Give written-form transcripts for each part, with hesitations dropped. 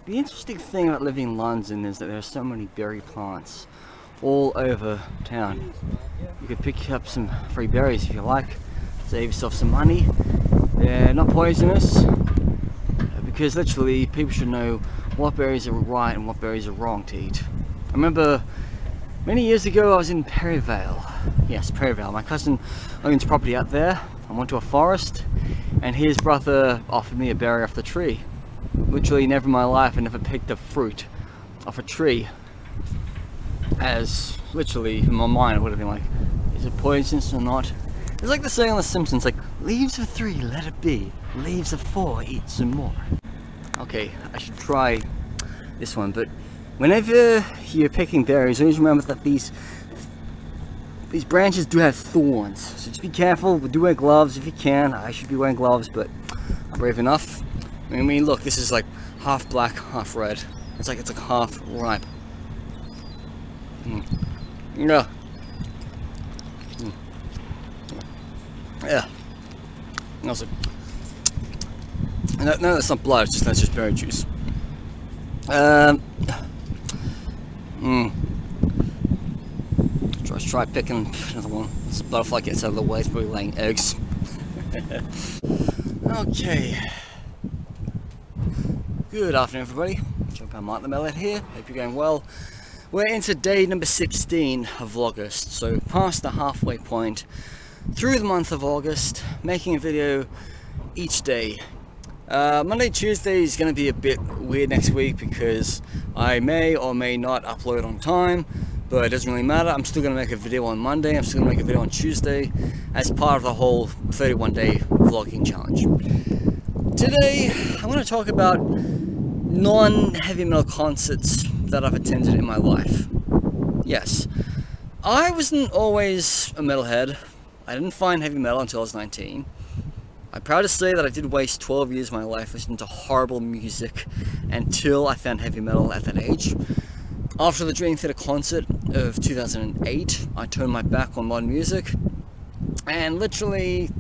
The interesting thing about living in London is that there are so many berry plants all over town. You could pick up some free berries if you like, save yourself some money. They're not poisonous, because literally people should know what berries are right and what berries are wrong to eat. I remember many years ago I was in Perivale. Yes, Perivale. My cousin owns property out there. I went to a forest and his brother offered me a berry off the tree. Literally never in my life I never picked a fruit off a tree, as literally in my mind I would have been like, is it poisonous or not? It's like the saying on The Simpsons, like, leaves of 3, let it be. Leaves of 4, eat some more. Okay, I should try this one, but whenever you're picking berries, always remember that these branches do have thorns, so just be careful. Do wear gloves if you can. I should be wearing gloves, but I'm brave enough. I mean, look, this is like half black, half red. It's like half ripe. Yeah. Yeah. Also, no, that's not blood. That's just berry juice. Try picking another one. This butterfly gets out of the way. It's probably laying eggs. Okay. Good afternoon, everybody. I'm Mark the Metalhead here. Hope you're going well. We're into day number 16 of Vlogust, so past the halfway point through the month of August, making a video each day. Monday, Tuesday is going to be a bit weird next week because I may or may not upload on time, but it doesn't really matter. I'm still going to make a video on Monday, I'm still going to make a video on Tuesday as part of the whole 31-day vlogging challenge. Today, I want to talk about non-heavy metal concerts that I've attended in my life. Yes, I wasn't always a metalhead. I didn't find heavy metal until I was 19. I'm proud to say that I did waste 12 years of my life listening to horrible music until I found heavy metal at that age. After the Dream Theater concert of 2008, I turned my back on modern music, and literally,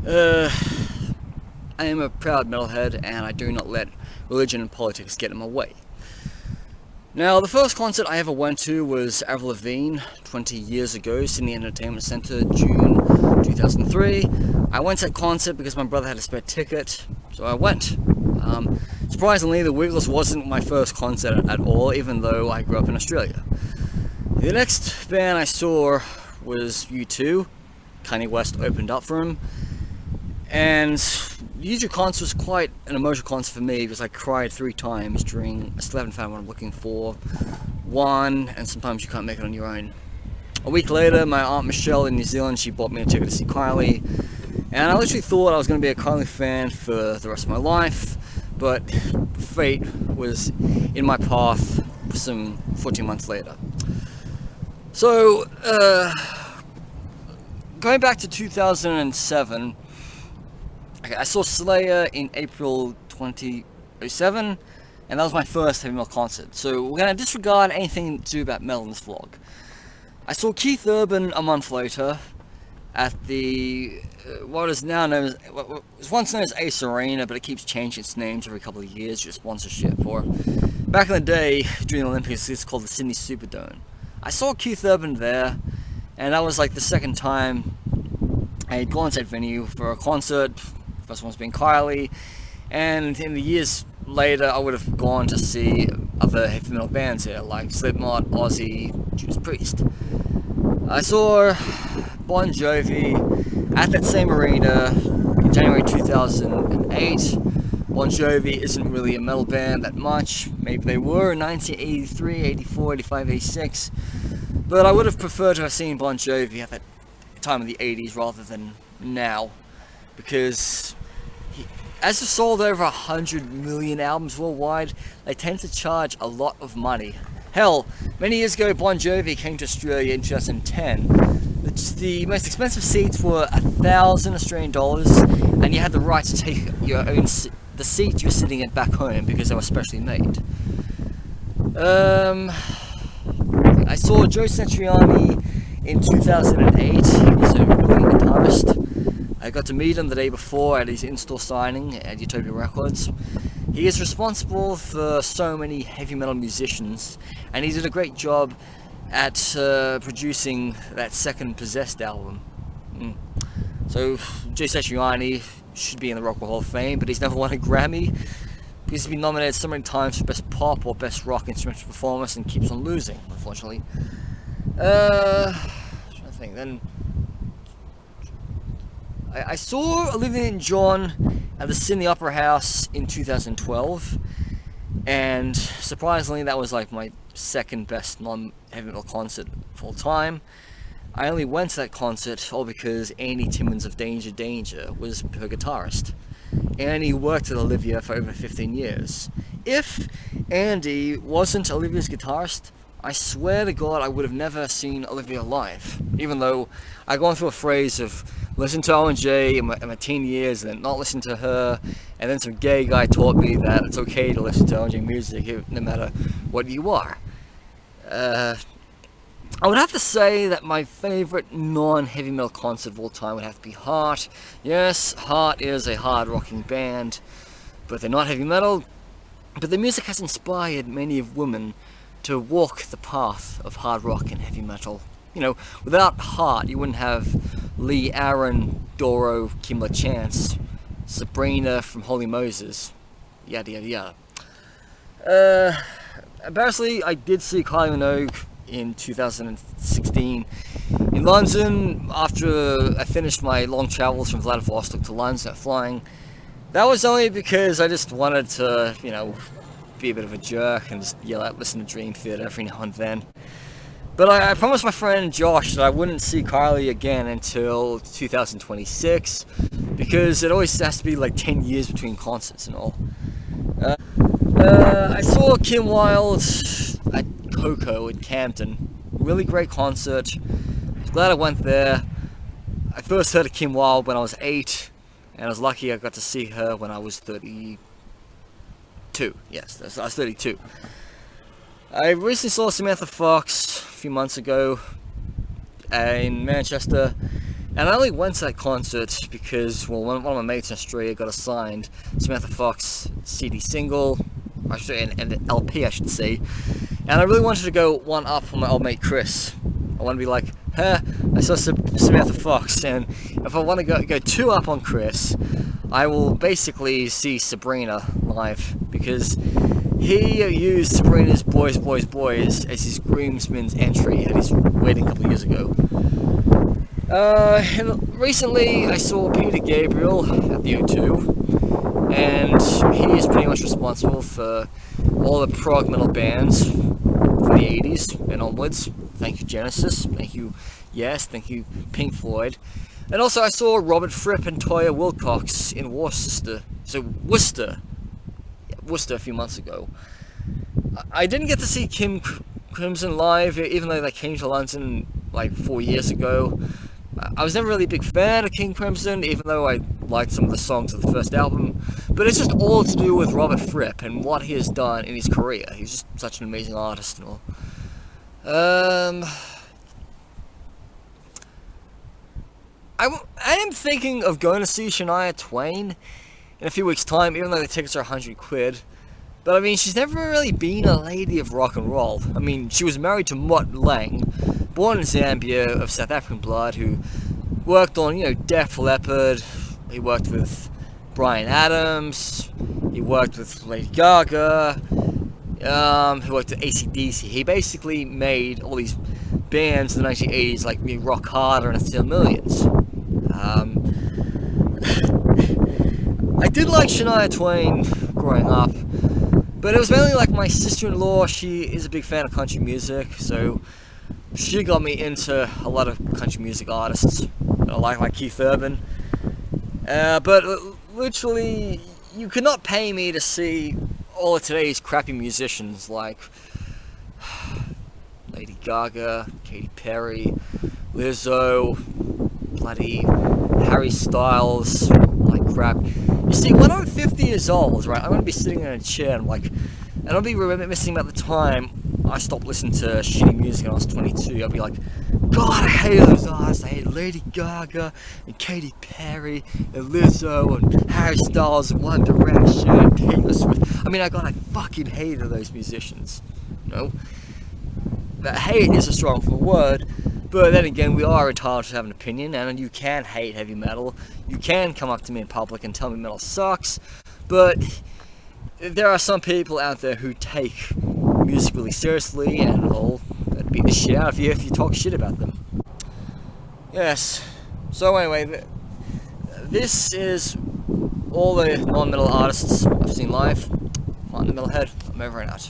I am a proud metalhead, and I do not let religion and politics get in my way. Now, the first concert I ever went to was Avril Lavigne 20 years ago, Sydney Entertainment Centre, June 2003. I went to that concert because my brother had a spare ticket, so I went. Surprisingly, the Wilcox wasn't my first concert at all, even though I grew up in Australia. The next band I saw was U2. Kanye West opened up for him, and the U2 concert was quite an emotional concert for me because I cried 3 times during. I still haven't found what I'm looking for. One, and sometimes you can't make it on your own. A week later, my aunt Michelle in New Zealand, she bought me a ticket to see Kylie, and I literally thought I was going to be a Kylie fan for the rest of my life, but fate was in my path some 14 months later. So, going back to 2007, I saw Slayer in April 2007, and that was my first heavy metal concert. So we're going to disregard anything to do about metal in this vlog. I saw Keith Urban a month later at the what is now known as, what was once known as Ace Arena, but it keeps changing its names every couple of years due to sponsorship. Or back in the day during the Olympics, it's called the Sydney Superdome. I saw Keith Urban there, and that was like the second time I had gone to that venue for a concert. First one was being Kylie, and in the years later I would have gone to see other heavy metal bands here like Slipknot, Ozzy, Judas Priest. I saw Bon Jovi at that same arena in January 2008. Bon Jovi isn't really a metal band that much. Maybe they were in 1983, 84, 85, 86, but I would have preferred to have seen Bon Jovi at that time of the 80s rather than now, because as they've sold over 100 million albums worldwide, they tend to charge a lot of money. Hell, many years ago, Bon Jovi came to Australia in 2010. The most expensive seats were 1,000 Australian dollars, and you had the right to take your own the seat you're sitting in back home because they were specially made. I saw Joe Satriani in 2008. He's a brilliant guitarist. I got to meet him the day before at his in-store signing at Utopia Records, He is responsible for so many heavy metal musicians, and he did a great job at producing that second Possessed album. So Jay Satriani should be in the Rock and Roll Hall of Fame, but he's never won a Grammy. He's been nominated so many times for Best Pop or Best Rock Instrumental Performance and keeps on losing, unfortunately. I think then I saw Olivia Newton-John at the Sydney Opera House in 2012, and surprisingly that was like my second best non-heavy metal concert of all time. I only went to that concert all because Andy Timmons of Danger Danger was her guitarist, and he worked with Olivia for over 15 years. If Andy wasn't Olivia's guitarist, I swear to God I would have never seen Olivia live, even though I'd gone through a phase of listen to O&J in my teen years and then not listen to her, and then some gay guy taught me that it's okay to listen to O&J music no matter what you are. I would have to say that my favorite non-heavy metal concert of all time would have to be Heart. Yes, Heart is a hard rocking band, but they're not heavy metal. But their music has inspired many of women to walk the path of hard rock and heavy metal. You know, without Heart, you wouldn't have Lee Aaron, Doro, Kim Chance, Sabrina from Holy Moses, yada yada yada. Embarrassingly, I did see Kylie Minogue in 2016 in London after I finished my long travels from Vladivostok to London flying. That was only because I just wanted to, you know, be a bit of a jerk and just yell out, listen to Dream Theater every now and then. But I promised my friend Josh that I wouldn't see Kylie again until 2026, because it always has to be like 10 years between concerts and all. I saw Kim Wilde at Coco in Camden. Really great concert. I was glad I went there. I first heard of Kim Wilde when I was 8, and I was lucky I got to see her when I was 32. Yes, I was 32. I recently saw Samantha Fox a few months ago in Manchester, and I only went to that concert because, well, one of my mates in Australia got a signed Samantha Fox CD single, an LP I should say, and I really wanted to go one up on my old mate Chris. I want to be like, I saw Samantha Fox, and if I want to go two up on Chris, I will basically see Sabrina live, because he used Sabrina's Boys, Boys, Boys as his groomsman's entry at his wedding a couple of years ago. And recently I saw Peter Gabriel at the O2, and he is pretty much responsible for all the prog metal bands from the 80s and onwards. Thank you Genesis, thank you Yes, thank you Pink Floyd. And also I saw Robert Fripp and Toyah Wilcox in Worcester a few months ago. I didn't get to see King Crimson live, even though they came to London like 4 years ago. I was never really a big fan of King Crimson, even though I liked some of the songs of the first album. But it's just all to do with Robert Fripp and what he has done in his career. He's just such an amazing artist and all. I am thinking of going to see Shania Twain in a few weeks' time, even though the tickets are £100. But I mean, she's never really been a lady of rock and roll. I mean, she was married to Mutt Lange, born in Zambia of South African blood, who worked on, you know, Def Leppard. He worked with Bryan Adams. He worked with Lady Gaga. He worked with AC/DC. He basically made all these bands in the 1980s like Rock Harder and Steel Millions. I did like Shania Twain growing up, but it was mainly like my sister-in-law. She is a big fan of country music, so she got me into a lot of country music artists. I like Keith Urban. But literally, you could not pay me to see all of today's crappy musicians like Lady Gaga, Katy Perry, Lizzo, bloody Harry Styles, like crap. You see, when I'm 50 years old, right, I'm going to be sitting in a chair and I'm like, And I'll be reminiscing about the time I stopped listening to shitty music when I was 22. I'll be like, God, I hate those artists. I hate Lady Gaga and Katy Perry and Lizzo and Harry Styles and One Direction and Taylor Swift. I mean, I fucking hated those musicians. You know? That hate is a strong word, but then again, we are entitled to have an opinion, and you can hate heavy metal. You can come up to me in public and tell me metal sucks, but there are some people out there who take music really seriously, and will beat the shit out of you if you talk shit about them. Yes, so anyway, this is all the non-metal artists I've seen live. I'm the Metalhead. I'm over and out.